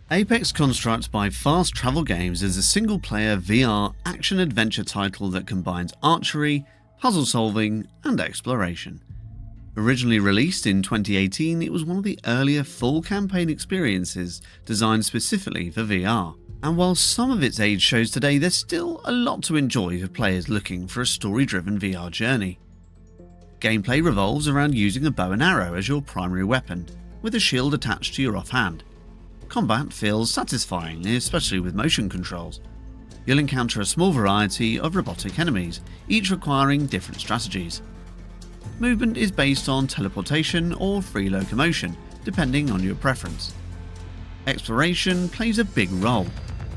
Apex Construct by Fast Travel Games is a single-player VR action-adventure title that combines archery, puzzle solving, and exploration. Originally released in 2018, it was one of the earlier full campaign experiences designed specifically for VR. And while some of its age shows today, there's still a lot to enjoy for players looking for a story-driven VR journey. Gameplay revolves around using a bow and arrow as your primary weapon, with a shield attached to your offhand. Combat feels satisfying, especially with motion controls. You'll encounter a small variety of robotic enemies, each requiring different strategies. Movement is based on teleportation or free locomotion, depending on your preference. Exploration plays a big role.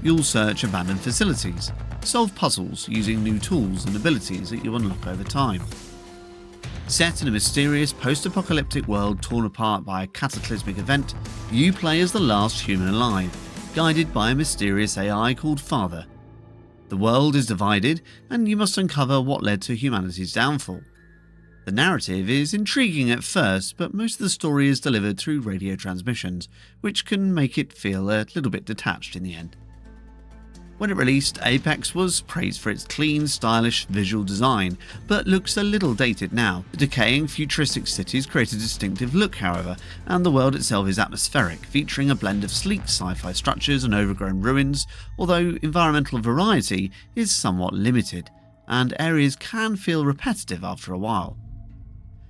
You'll search abandoned facilities, solve puzzles using new tools and abilities that you unlock over time. Set in a mysterious post-apocalyptic world torn apart by a cataclysmic event, you play as the last human alive, guided by a mysterious AI called Father. The world is divided, and you must uncover what led to humanity's downfall. The narrative is intriguing at first, but most of the story is delivered through radio transmissions, which can make it feel a little bit detached in the end. When it released, Apex was praised for its clean, stylish visual design, but looks a little dated now. The decaying, futuristic cities create a distinctive look, however, and the world itself is atmospheric, featuring a blend of sleek sci-fi structures and overgrown ruins, although environmental variety is somewhat limited, and areas can feel repetitive after a while.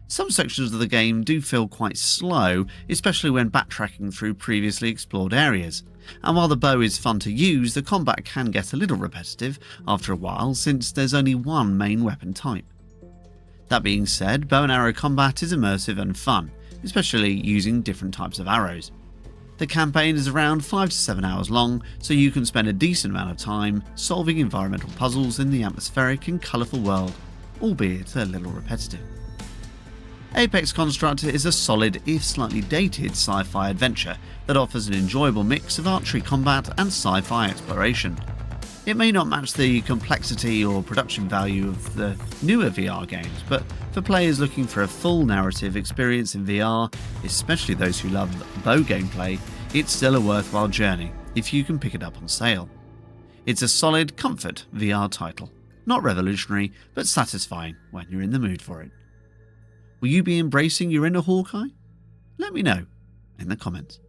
Some sections of the game do feel quite slow, especially when backtracking through previously explored areas. And while the bow is fun to use, the combat can get a little repetitive after a while since there's only one main weapon type. That being said, bow and arrow combat is immersive and fun, especially using different types of arrows. The campaign is around 5 to 7 hours long, so you can spend a decent amount of time solving environmental puzzles in the atmospheric and colourful world, albeit a little repetitive. Apex Construct is a solid, if slightly dated, sci-fi adventure that offers an enjoyable mix of archery combat and sci-fi exploration. It may not match the complexity or production value of the newer VR games, but for players looking for a full narrative experience in VR, especially those who love bow gameplay, it's still a worthwhile journey if you can pick it up on sale. It's a solid comfort VR title, not revolutionary, but satisfying when you're in the mood for it. Will you be embracing your inner Hawkeye? Let me know in the comments.